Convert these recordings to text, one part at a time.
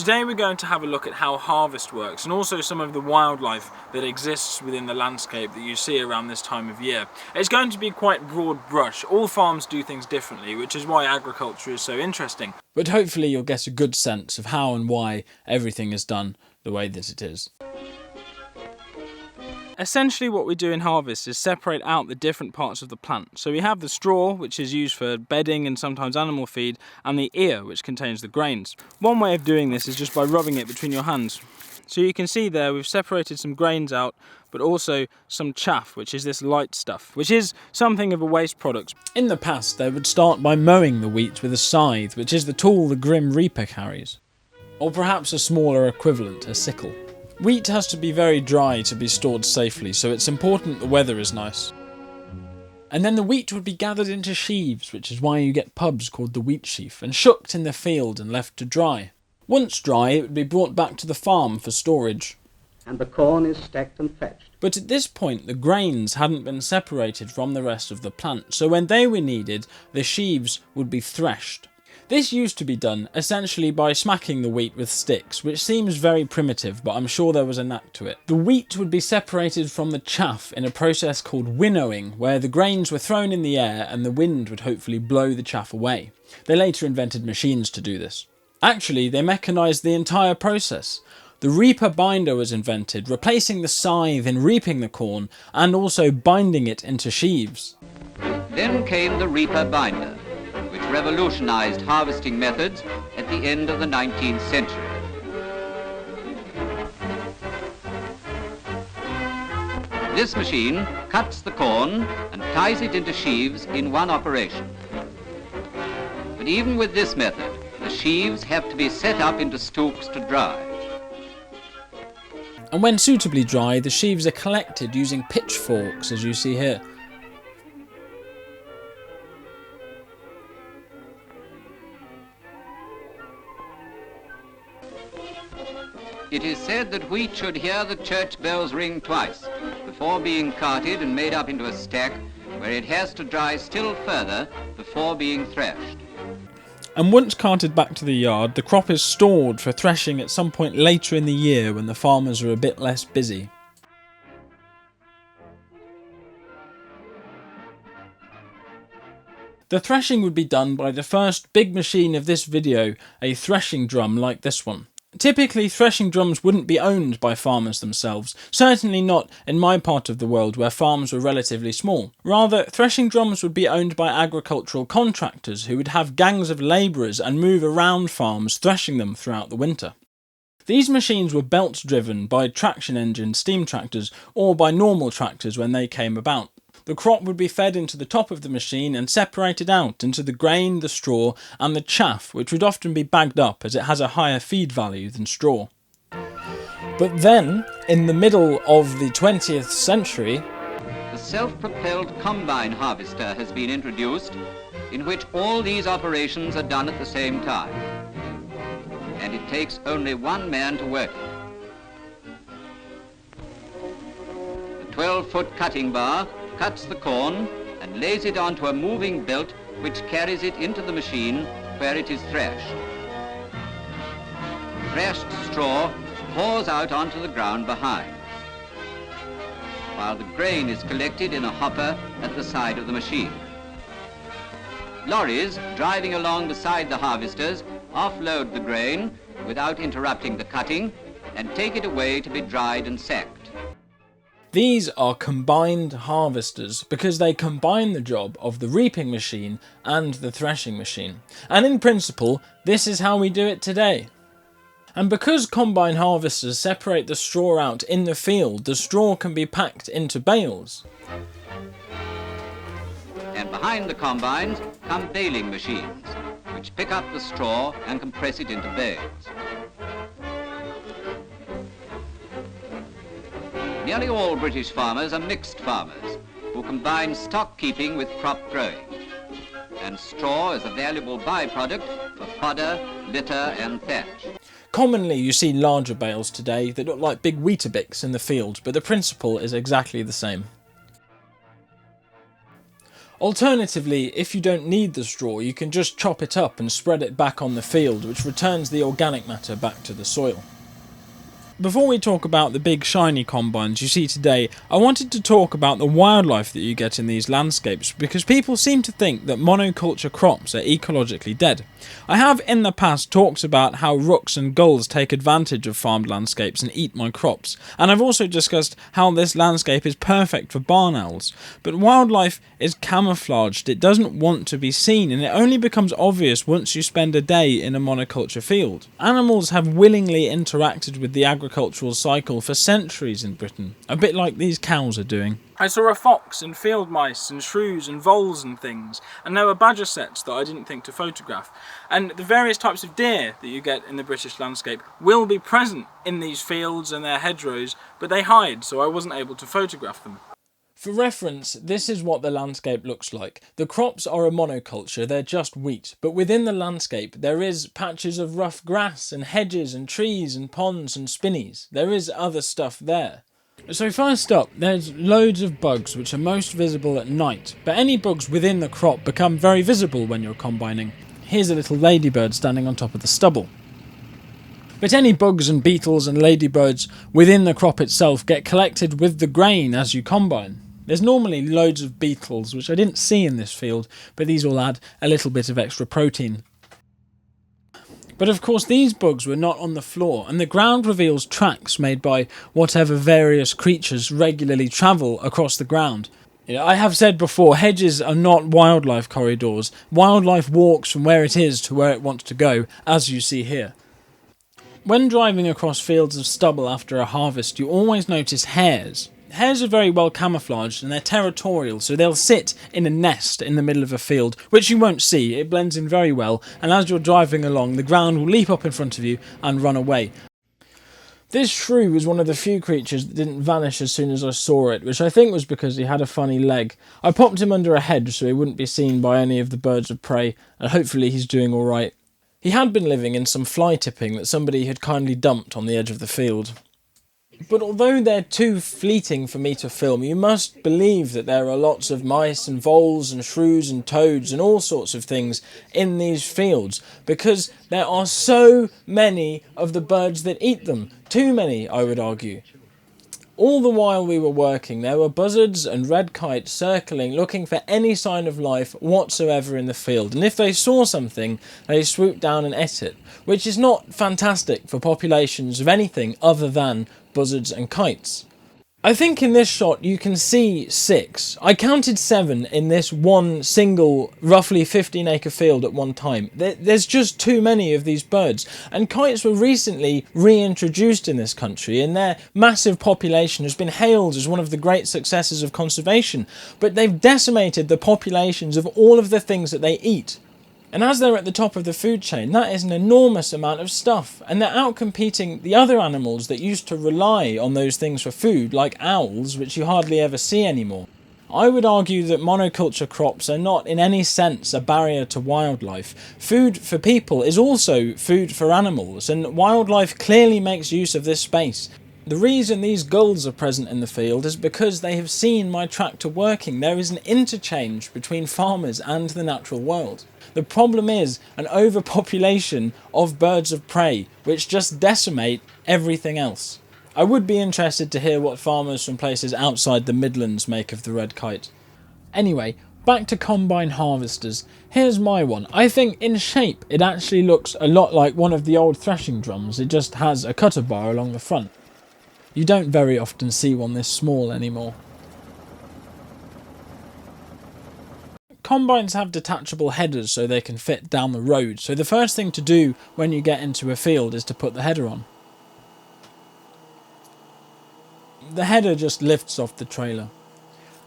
Today we're going to have a look at how harvest works and also some of the wildlife that exists within the landscape that you see around this time of year. It's going to be quite broad brush. All farms do things differently, which is why agriculture is so interesting. But hopefully you'll get a good sense of how and why everything is done the way that it is. Essentially what we do in harvest is separate out the different parts of the plant. So we have the straw, which is used for bedding and sometimes animal feed, and the ear, which contains the grains. One way of doing this is just by rubbing it between your hands. So you can see there we've separated some grains out, but also some chaff, which is this light stuff, which is something of a waste product. In the past they would start by mowing the wheat with a scythe, which is the tool the Grim Reaper carries. Or perhaps a smaller equivalent, a sickle. Wheat has to be very dry to be stored safely, so it's important the weather is nice. And then the wheat would be gathered into sheaves, which is why you get pubs called the wheat sheaf, and shooked in the field and left to dry. Once dry, it would be brought back to the farm for storage. And the corn is stacked and fetched. But at this point, the grains hadn't been separated from the rest of the plant, so when they were needed, the sheaves would be threshed. This used to be done essentially by smacking the wheat with sticks, which seems very primitive, but I'm sure there was a knack to it. The wheat would be separated from the chaff in a process called winnowing, where the grains were thrown in the air and the wind would hopefully blow the chaff away. They later invented machines to do this. Actually, they mechanised the entire process. The reaper binder was invented, replacing the scythe in reaping the corn and also binding it into sheaves. Then came the reaper binder, which revolutionized harvesting methods at the end of the 19th century. This machine cuts the corn and ties it into sheaves in one operation. But even with this method, the sheaves have to be set up into stooks to dry. And when suitably dry, the sheaves are collected using pitchforks, as you see here. It is said that wheat should hear the church bells ring twice before being carted and made up into a stack, where it has to dry still further before being threshed. And once carted back to the yard, the crop is stored for threshing at some point later in the year when the farmers are a bit less busy. The threshing would be done by the first big machine of this video, a threshing drum like this one. Typically, threshing drums wouldn't be owned by farmers themselves, certainly not in my part of the world where farms were relatively small. Rather, threshing drums would be owned by agricultural contractors who would have gangs of labourers and move around farms threshing them throughout the winter. These machines were belt-driven by traction engine steam tractors or by normal tractors when they came about. The crop would be fed into the top of the machine and separated out into the grain, the straw and the chaff, which would often be bagged up as it has a higher feed value than straw. But then, in the middle of the 20th century, the self-propelled combine harvester has been introduced, in which all these operations are done at the same time. And it takes only one man to work it. The 12-foot cutting bar cuts the corn and lays it onto a moving belt which carries it into the machine where it is threshed. Threshed straw pours out onto the ground behind, while the grain is collected in a hopper at the side of the machine. Lorries driving along beside the harvesters offload the grain without interrupting the cutting and take it away to be dried and sacked. These are combined harvesters because they combine the job of the reaping machine and the threshing machine. And in principle, this is how we do it today. And because combine harvesters separate the straw out in the field, the straw can be packed into bales. And behind the combines come baling machines, which pick up the straw and compress it into bales. Nearly all British farmers are mixed farmers who combine stock keeping with crop growing, and straw is a valuable byproduct for fodder, litter and thatch. Commonly you see larger bales today that look like big Weetabix in the field, but the principle is exactly the same. Alternatively, if you don't need the straw, you can just chop it up and spread it back on the field, which returns the organic matter back to the soil. Before we talk about the big shiny combines you see today, I wanted to talk about the wildlife that you get in these landscapes, because people seem to think that monoculture crops are ecologically dead. I have in the past talked about how rooks and gulls take advantage of farmed landscapes and eat my crops, and I've also discussed how this landscape is perfect for barn owls. But wildlife is camouflaged, it doesn't want to be seen, and it only becomes obvious once you spend a day in a monoculture field. Animals have willingly interacted with the agricultural cycle for centuries in Britain, a bit like these cows are doing. I saw a fox and field mice and shrews and voles and things, and there were badger sets that I didn't think to photograph. And the various types of deer that you get in the British landscape will be present in these fields and their hedgerows, but they hide, so I wasn't able to photograph them. For reference, this is what the landscape looks like. The crops are a monoculture, they're just wheat, but within the landscape there is patches of rough grass and hedges and trees and ponds and spinneys. There is other stuff there. So first up, there's loads of bugs which are most visible at night, but any bugs within the crop become very visible when you're combining. Here's a little ladybird standing on top of the stubble. But any bugs and beetles and ladybirds within the crop itself get collected with the grain as you combine. There's normally loads of beetles, which I didn't see in this field, but these all add a little bit of extra protein. But of course these bugs were not on the floor, and the ground reveals tracks made by whatever various creatures regularly travel across the ground. I have said before, hedges are not wildlife corridors. Wildlife walks from where it is to where it wants to go, as you see here. When driving across fields of stubble after a harvest, you always notice hares. Hares are very well camouflaged and they're territorial, so they'll sit in a nest in the middle of a field, which you won't see. It blends in very well, and as you're driving along, the ground will leap up in front of you and run away. This shrew was one of the few creatures that didn't vanish as soon as I saw it, which I think was because he had a funny leg. I popped him under a hedge so he wouldn't be seen by any of the birds of prey, and hopefully he's doing alright. He had been living in some fly tipping that somebody had kindly dumped on the edge of the field. But although they're too fleeting for me to film, you must believe that there are lots of mice and voles and shrews and toads and all sorts of things in these fields, because there are so many of the birds that eat them. Too many, I would argue. All the while we were working, there were buzzards and red kites circling, looking for any sign of life whatsoever in the field, and if they saw something, they swooped down and ate it, which is not fantastic for populations of anything other than buzzards and kites. I think in this shot you can see 6. I counted 7 in this one single, roughly 15-acre field at one time. There's just too many of these birds. And kites were recently reintroduced in this country, and their massive population has been hailed as one of the great successes of conservation. But they've decimated the populations of all of the things that they eat. And as they're at the top of the food chain, that is an enormous amount of stuff. And they're outcompeting the other animals that used to rely on those things for food, like owls, which you hardly ever see anymore. I would argue that monoculture crops are not in any sense a barrier to wildlife. Food for people is also food for animals, and wildlife clearly makes use of this space. The reason these gulls are present in the field is because they have seen my tractor working. There is an interchange between farmers and the natural world. The problem is an overpopulation of birds of prey, which just decimate everything else. I would be interested to hear what farmers from places outside the Midlands make of the red kite. Anyway, back to combine harvesters. Here's my one. I think in shape it actually looks a lot like one of the old threshing drums. It just has a cutter bar along the front. You don't very often see one this small anymore. Combines have detachable headers so they can fit down the road, so the first thing to do when you get into a field is to put the header on. The header just lifts off the trailer.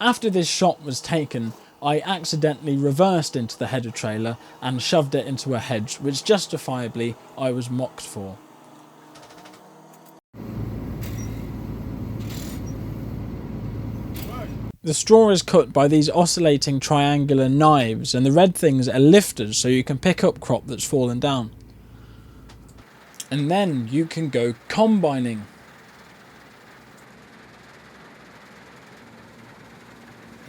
After this shot was taken, I accidentally reversed into the header trailer and shoved it into a hedge, which justifiably I was mocked for. The straw is cut by these oscillating triangular knives, and the red things are lifters so you can pick up crop that's fallen down. And then you can go combining.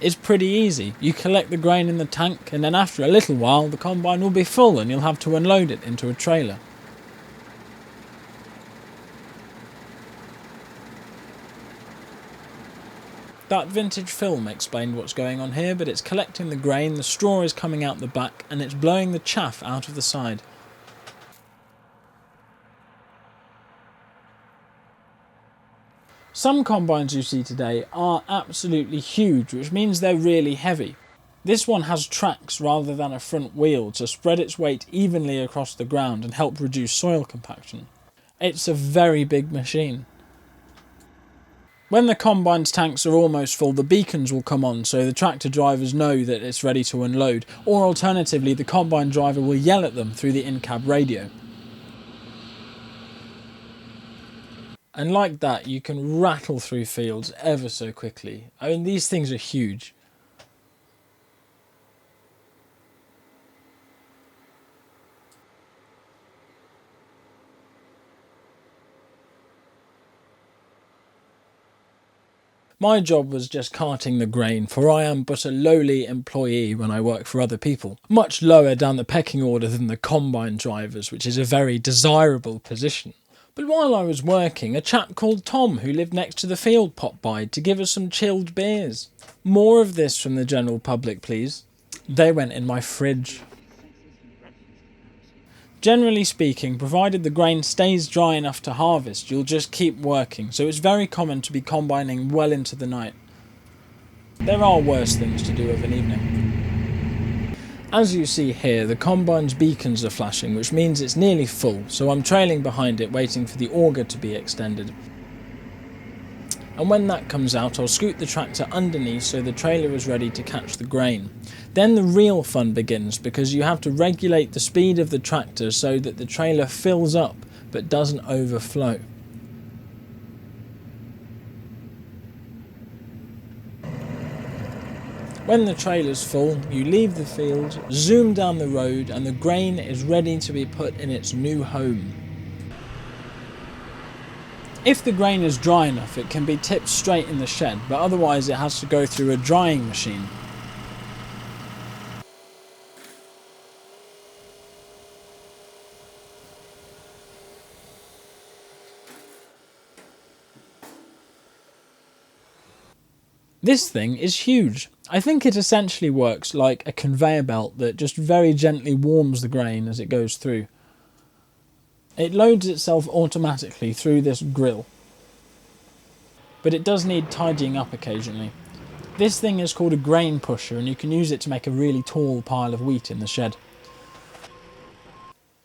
is pretty easy. You collect the grain in the tank, and then after a little while the combine will be full and you'll have to unload it into a trailer. That vintage film explained what's going on here, but it's collecting the grain, the straw is coming out the back, and it's blowing the chaff out of the side. Some combines you see today are absolutely huge, which means they're really heavy. This one has tracks rather than a front wheel to spread its weight evenly across the ground and help reduce soil compaction. It's a very big machine. When the combine's tanks are almost full, the beacons will come on so the tractor drivers know that it's ready to unload, or alternatively the combine driver will yell at them through the in-cab radio. And like that, you can rattle through fields ever so quickly. I mean, these things are huge. My job was just carting the grain, for I am but a lowly employee when I work for other people. Much lower down the pecking order than the combine drivers, which is a very desirable position. But while I was working, a chap called Tom, who lived next to the field, popped by to give us some chilled beers. More of this from the general public, please. They went in my fridge. Generally speaking, provided the grain stays dry enough to harvest, you'll just keep working, so it's very common to be combining well into the night. There are worse things to do of an evening. As you see here, the combine's beacons are flashing, which means it's nearly full, so I'm trailing behind it waiting for the auger to be extended. And when that comes out, I'll scoot the tractor underneath so the trailer is ready to catch the grain. Then the real fun begins, because you have to regulate the speed of the tractor so that the trailer fills up but doesn't overflow. When the trailer's full, you leave the field, zoom down the road, and the grain is ready to be put in its new home. If the grain is dry enough, it can be tipped straight in the shed, but otherwise it has to go through a drying machine. This thing is huge. I think it essentially works like a conveyor belt that just very gently warms the grain as it goes through. It loads itself automatically through this grill, but it does need tidying up occasionally. This thing is called a grain pusher, and you can use it to make a really tall pile of wheat in the shed.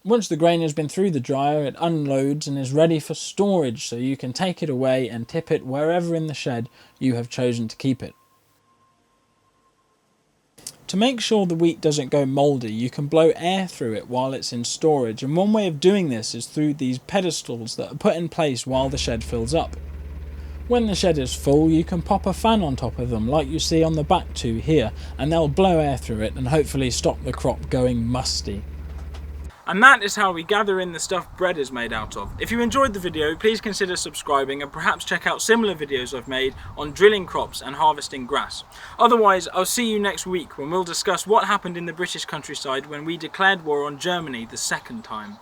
Once the grain has been through the dryer, it unloads and is ready for storage, so you can take it away and tip it wherever in the shed you have chosen to keep it. To make sure the wheat doesn't go mouldy, you can blow air through it while it's in storage, and one way of doing this is through these pedestals that are put in place while the shed fills up. When the shed is full, you can pop a fan on top of them like you see on the back two here, and they'll blow air through it and hopefully stop the crop going musty. And that is how we gather in the stuff bread is made out of. If you enjoyed the video, please consider subscribing and perhaps check out similar videos I've made on drilling crops and harvesting grass. Otherwise, I'll see you next week when we'll discuss what happened in the British countryside when we declared war on Germany the second time.